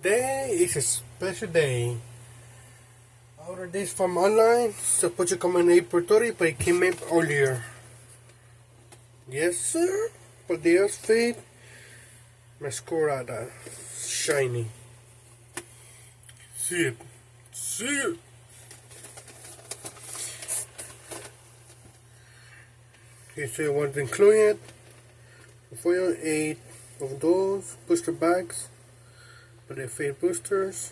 Today is a special day. I ordered this from online. Supposed to come in April 30, but it came in earlier. Yes, sir. But there's feet. Meowscarada. Shiny. See it. See it. Here's what's included. For you, 8 of those booster bags. For the fade boosters.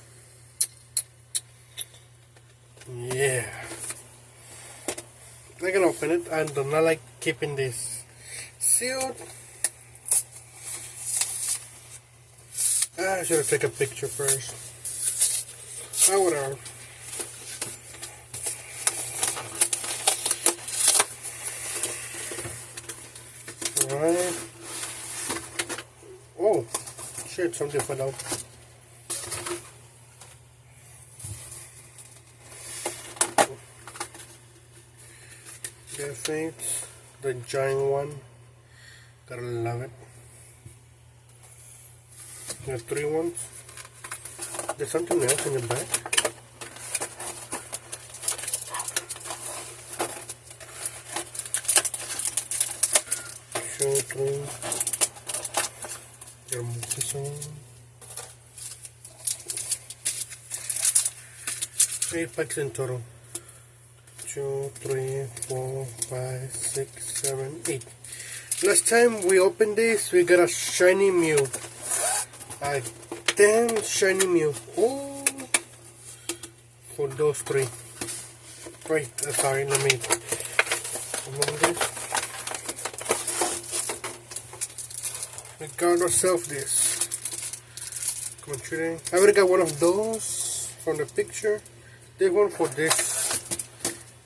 Yeah. I can open it. I do not like keeping this sealed. I should have taken a picture first. Oh, whatever. Alright. Oh, shit, something fell out. Their fates, the giant one. Gotta love it. There's 3 ones. There's something else in the back. Two, 3. Remove this one. 8 packs in total. 2, 3, 4, 5, 6, 7, 8. Last time we opened this, we got a shiny Mew. A damn shiny Mew. Oh, for those 3. Wait, sorry, let me remove this. We got ourselves this. Come on, today. I already got one of those from the picture. This one for this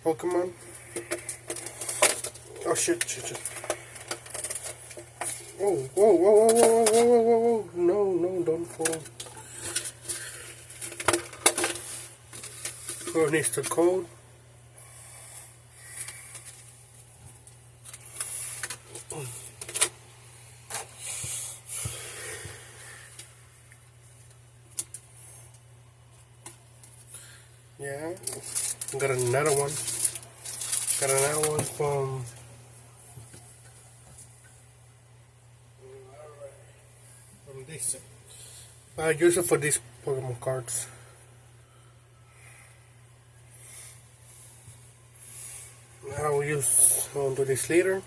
Pokemon. Oh shit. Oh, whoa. No, don't fall. Oh, it needs the code. Yeah, got another one. Got another one from this. I use it for these Pokemon cards. I'll do this later.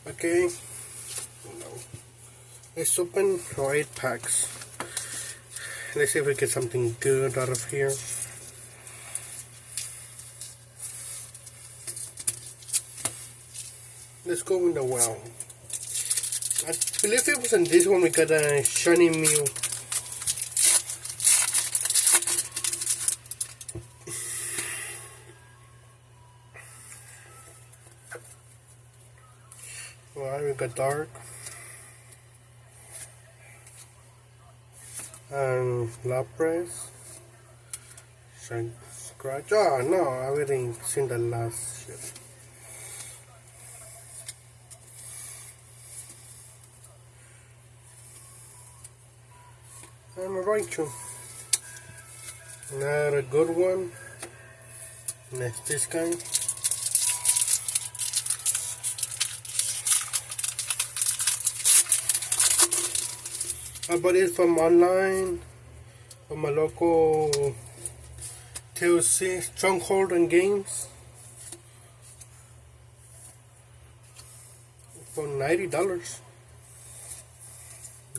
Okay. Let's open 8 packs. Let's see if we get something good out of here. Let's go in the well. I believe it was in this one we got a shiny Mew. Alright, we got dark. And Lapras. Scratch. Oh no, I already seen the last shit. And a Raichu. Not a good one. Next, this guy. I bought it from online, from my local TLC Stronghold and Games for $90.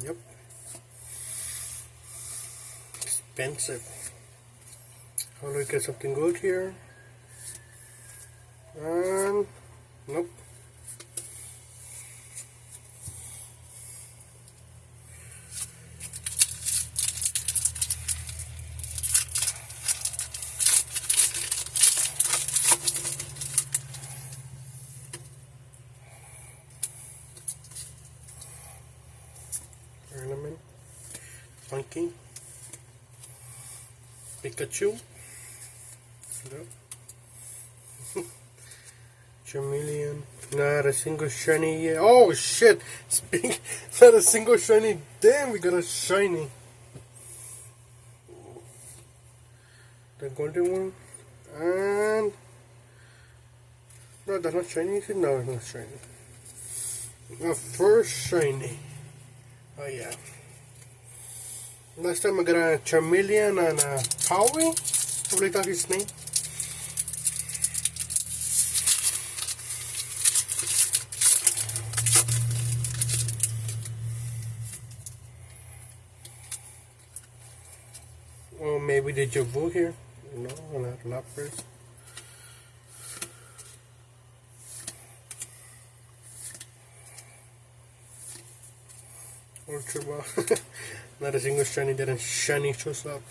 Yep. Expensive. How do I get something good here? Nope. Ornament. Funky. Pikachu. Chameleon. Not a single shiny yet. Oh shit! Not a single shiny. Damn, we got a shiny. The golden one. And no, that's not shiny. No, it's not shiny. The first shiny. Oh yeah. Last time I got a Charmeleon and a Howie. I believe that's his name. Or maybe the Javu here. No, not Lapras. Ultra Ball. Not a single shiny didn't shiny shows up.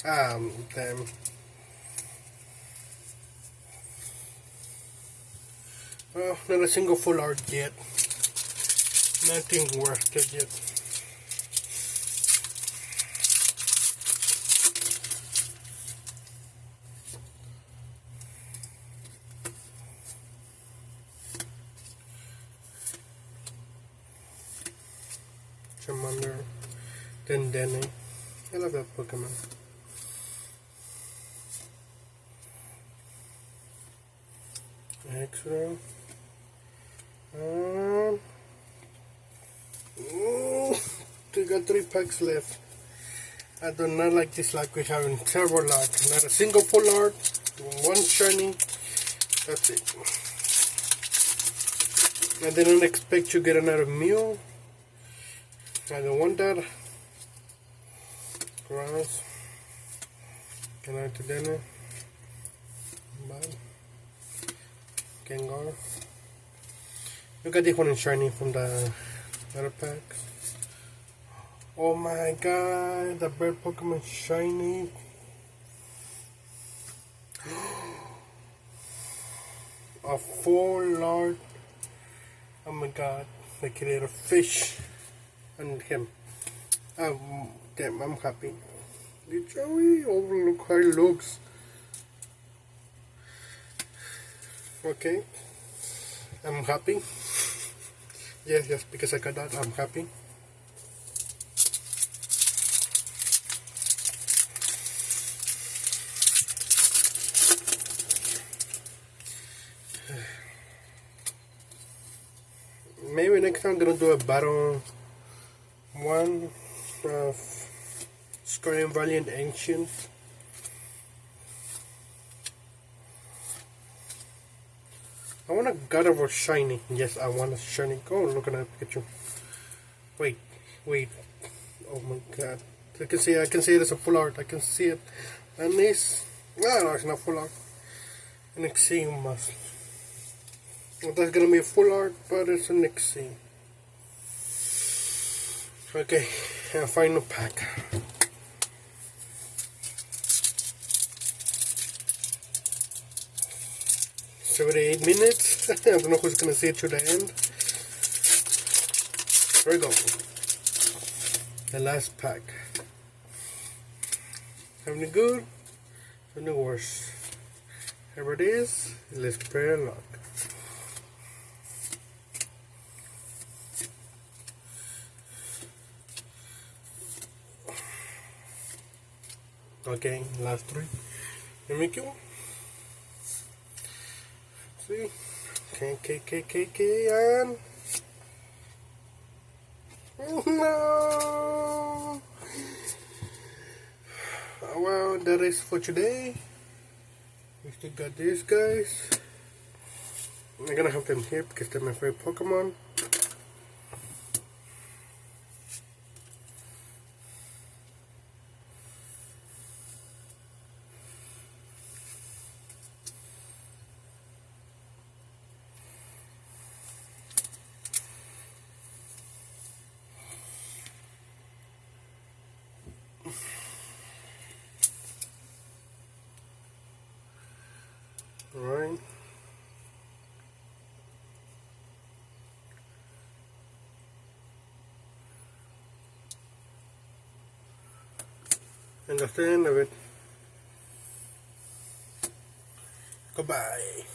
Damn. Well, not a single full art yet. Nothing worth it yet. Charmander, then Denny. I love that Pokemon. Extra. We got 3 packs left. I do not like this luck we have in terrible luck. Not a single full art, 1 shiny. That's it. I didn't expect to get another Mew. I don't want that. Grass. Can I to dinner? Bye. Gengar. Look at this one in shiny from the other packs. Oh my god, the bird Pokemon shiny. A full art. Oh my god, they created a fish and him. Damn, I'm happy. Joey, oh look how it looks. Okay, I'm happy. Yes, because I got that, I'm happy. Maybe next time I'm gonna do a battle one of Scoring Valiant Ancient. I want a God of War shiny. Yes, I want a shiny. Oh, look at that Pikachu. Wait. Oh my god. I can see it as a full art. I can see it. And this, no, it's not full art. An Extreme must. Well, that's gonna be a full art, but it's an Extreme. Okay, final pack. $78 minutes. I don't know who's gonna see it to the end. Here we go. The last pack. Having the good, having the worst. Here it is. Let's prepare a lock. Okay, last 3. Here we go. See? And oh no! Well, that is for today. We still got these guys. I'm gonna have them here because they're my favorite Pokemon. Alright. And that's the end of it. Goodbye.